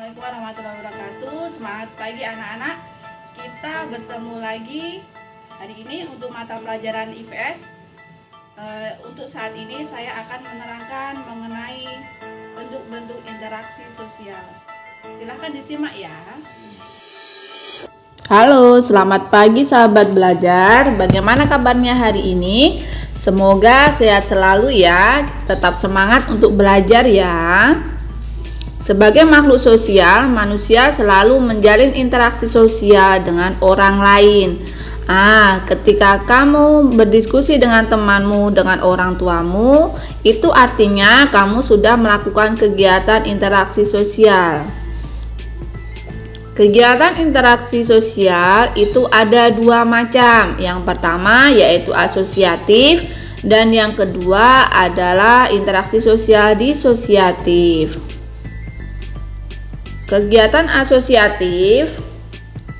Assalamualaikum warahmatullahi wabarakatuh. Semangat pagi anak-anak. Kita bertemu lagi hari ini untuk mata pelajaran IPS. Untuk saat ini saya akan menerangkan mengenai bentuk-bentuk interaksi sosial. Silahkan disimak ya. Halo, selamat pagi sahabat belajar. Bagaimana kabarnya hari ini? Semoga sehat selalu ya. Tetap semangat untuk belajar ya. Sebagai makhluk sosial, manusia selalu menjalin interaksi sosial dengan orang lain. Ketika kamu berdiskusi dengan temanmu, dengan orang tuamu, itu artinya kamu sudah melakukan kegiatan interaksi sosial. Kegiatan interaksi sosial itu ada dua macam. Yang pertama yaitu asosiatif dan yang kedua adalah interaksi sosial disosiatif. Kegiatan asosiatif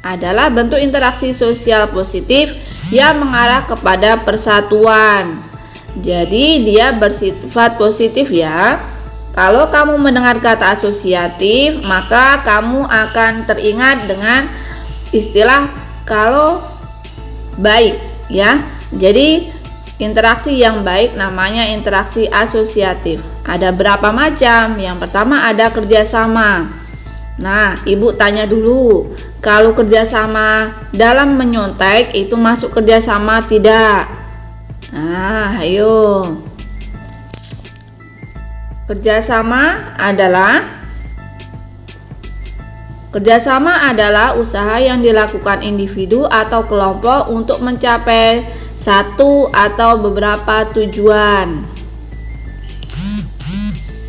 adalah bentuk interaksi sosial positif yang mengarah kepada persatuan. Jadi dia bersifat positif ya. Kalau kamu mendengar kata asosiatif, maka kamu akan teringat dengan istilah kalau baik ya. Jadi interaksi yang baik namanya interaksi asosiatif. Ada berapa macam? Yang pertama ada kerjasama. Nah, ibu tanya dulu, kalau kerjasama dalam menyontek itu masuk kerjasama tidak? Ayo. Kerjasama adalah usaha yang dilakukan individu atau kelompok untuk mencapai satu atau beberapa tujuan.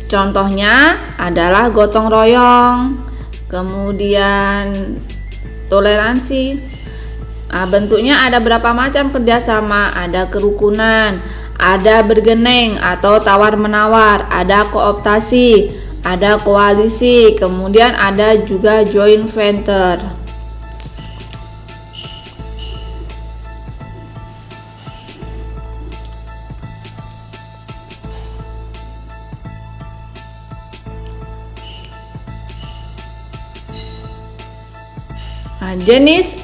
Contohnya adalah gotong royong, kemudian toleransi. Bentuknya ada berapa macam kerjasama? Ada kerukunan, ada bergeneng atau tawar-menawar, ada kooptasi, ada koalisi, kemudian ada juga joint venture. Jenis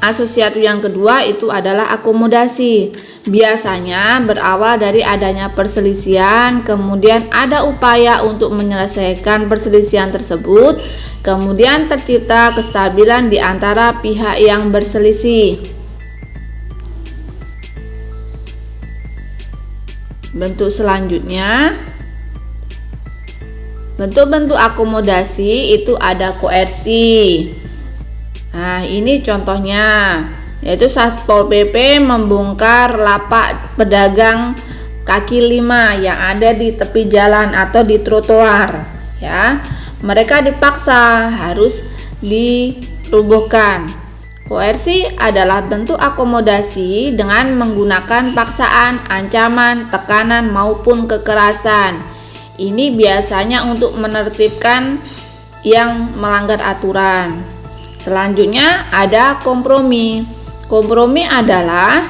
asosiatif yang kedua itu adalah akomodasi. Biasanya berawal dari adanya perselisihan, kemudian ada upaya untuk menyelesaikan perselisihan tersebut, kemudian tercipta kestabilan di antara pihak yang berselisih. Bentuk selanjutnya, bentuk-bentuk akomodasi itu ada koersi. Ini contohnya, yaitu Satpol PP membongkar lapak pedagang kaki lima yang ada di tepi jalan atau di trotoar ya. Mereka dipaksa harus dirubuhkan. Koersi adalah bentuk akomodasi dengan menggunakan paksaan, ancaman, tekanan maupun kekerasan. Ini biasanya untuk menertibkan yang melanggar aturan. Selanjutnya ada kompromi. Kompromi adalah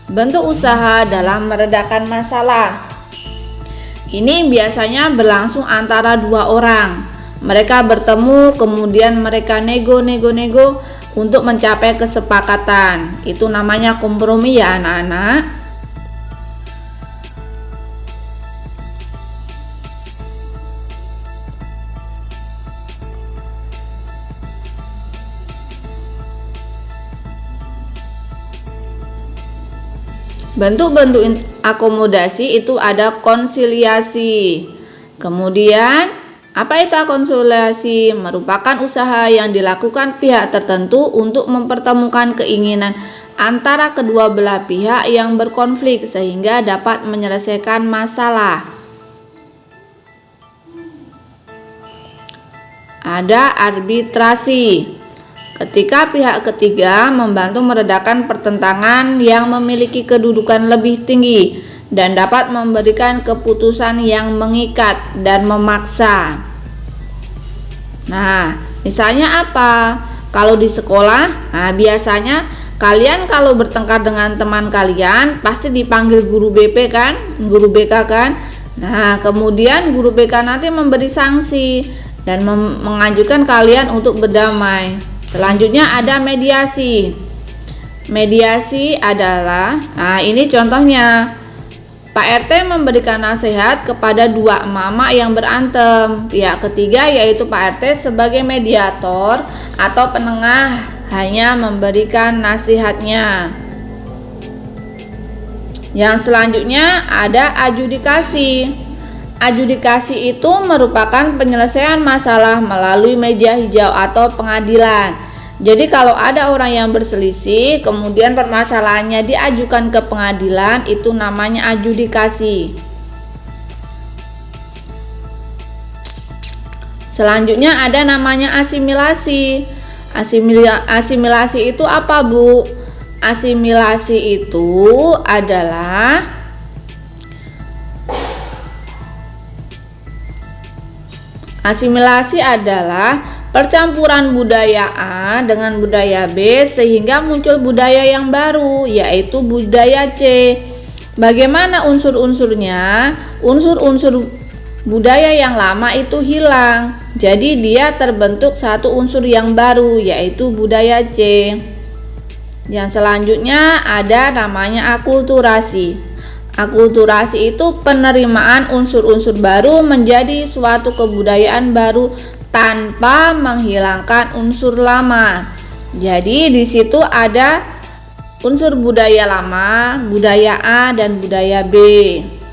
bentuk usaha dalam meredakan masalah. Ini biasanya berlangsung antara dua orang. Mereka bertemu, kemudian mereka nego untuk mencapai kesepakatan. Itu namanya kompromi ya anak-anak. Bentuk-bentuk akomodasi itu ada konsiliasi. Kemudian, apa itu konsiliasi? Merupakan usaha yang dilakukan pihak tertentu untuk mempertemukan keinginan antara kedua belah pihak yang berkonflik sehingga dapat menyelesaikan masalah. Ada arbitrasi. Ketika pihak ketiga membantu meredakan pertentangan yang memiliki kedudukan lebih tinggi dan dapat memberikan keputusan yang mengikat dan memaksa. Misalnya apa? Kalau di sekolah, biasanya kalian kalau bertengkar dengan teman kalian pasti dipanggil guru BP kan, guru BK kan. Nah, kemudian guru BK nanti memberi sanksi dan menganjurkan kalian untuk berdamai. Selanjutnya ada mediasi. Mediasi adalah, nah ini contohnya, Pak RT memberikan nasihat kepada dua emak-emak yang berantem. Pihak ketiga yaitu Pak RT sebagai mediator atau penengah hanya memberikan nasihatnya. Yang selanjutnya ada adjudikasi. Adjudikasi itu merupakan penyelesaian masalah melalui meja hijau atau pengadilan. Jadi kalau ada orang yang berselisih, kemudian permasalahannya diajukan ke pengadilan, itu namanya adjudikasi. Selanjutnya ada namanya asimilasi. Asimilasi itu apa, Bu? Asimilasi itu adalah percampuran budaya A dengan budaya B sehingga muncul budaya yang baru, yaitu budaya C. Bagaimana unsur-unsurnya? Unsur-unsur budaya yang lama itu hilang. Jadi dia terbentuk satu unsur yang baru, yaitu budaya C. Yang selanjutnya ada namanya akulturasi. Akulturasi itu penerimaan unsur-unsur baru menjadi suatu kebudayaan baru tanpa menghilangkan unsur lama. Jadi di situ ada unsur budaya lama, budaya A dan budaya B.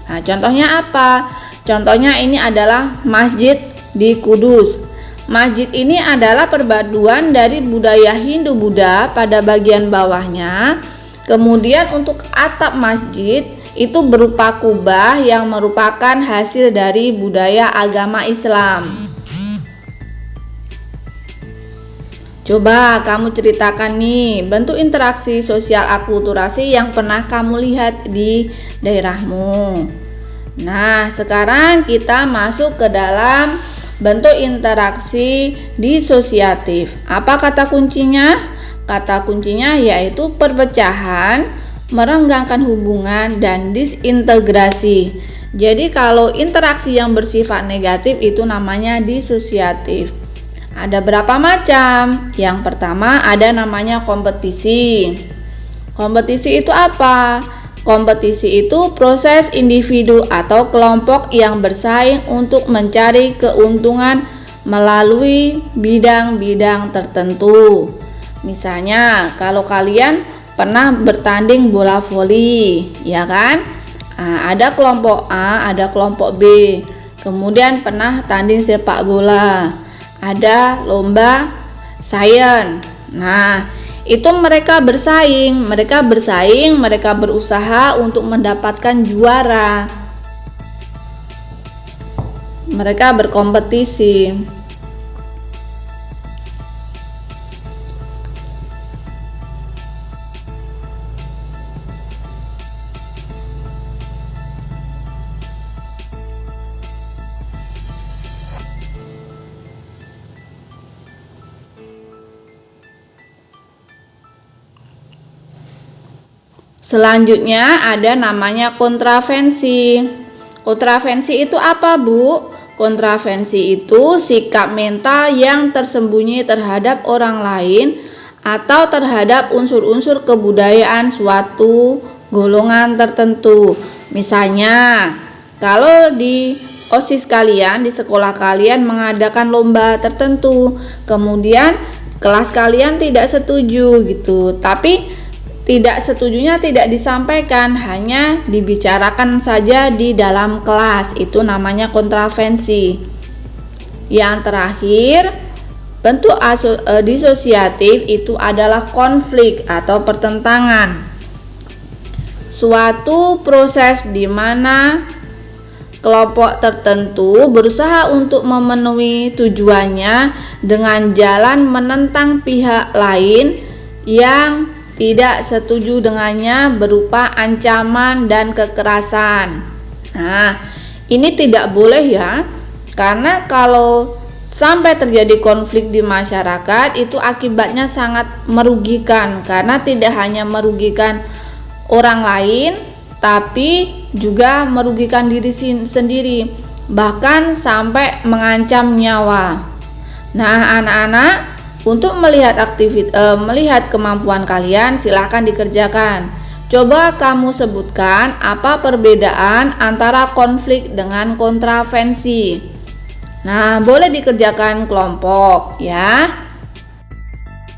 Nah, contohnya apa? Contohnya ini adalah masjid di Kudus. Masjid ini adalah perpaduan dari budaya Hindu-Buddha pada bagian bawahnya. Kemudian untuk atap masjid itu berupa kubah yang merupakan hasil dari budaya agama Islam. Coba kamu ceritakan nih bentuk interaksi sosial akulturasi yang pernah kamu lihat di daerahmu. Nah, sekarang kita masuk ke dalam bentuk interaksi disosiatif. Apa kata kuncinya? Kata kuncinya yaitu perpecahan, merenggangkan hubungan, dan disintegrasi. Jadi kalau interaksi yang bersifat negatif itu namanya disosiatif. Ada berapa macam? Yang pertama ada namanya kompetisi. Kompetisi itu apa? Kompetisi itu proses individu atau kelompok yang bersaing untuk mencari keuntungan melalui bidang-bidang tertentu. Misalnya, kalau kalian pernah bertanding bola voli, ya kan? Nah, ada kelompok A, ada kelompok B. Kemudian pernah tanding sepak bola. Ada lomba sains. Nah, itu mereka bersaing, mereka berusaha untuk mendapatkan juara. Mereka berkompetisi. Selanjutnya ada namanya kontravensi. Kontravensi itu apa, Bu? Kontravensi itu sikap mental yang tersembunyi terhadap orang lain atau terhadap unsur-unsur kebudayaan suatu golongan tertentu. Misalnya, kalau di OSIS kalian, di sekolah kalian mengadakan lomba tertentu, kemudian kelas kalian tidak setuju gitu, tapi tidak setujunya tidak disampaikan, hanya dibicarakan saja di dalam kelas. Itu namanya kontravensi. Yang terakhir, bentuk disosiatif itu adalah konflik atau pertentangan. Suatu proses di mana kelompok tertentu berusaha untuk memenuhi tujuannya dengan jalan menentang pihak lain yang tidak setuju dengannya berupa ancaman dan kekerasan. Nah, ini tidak boleh ya, karena kalau sampai terjadi konflik di masyarakat itu akibatnya sangat merugikan, karena tidak hanya merugikan orang lain tapi juga merugikan diri sendiri, bahkan sampai mengancam nyawa. Nah, anak-anak, untuk melihat kemampuan kalian, silahkan dikerjakan. Coba kamu sebutkan apa perbedaan antara konflik dengan kontravensi. Nah, boleh dikerjakan kelompok ya.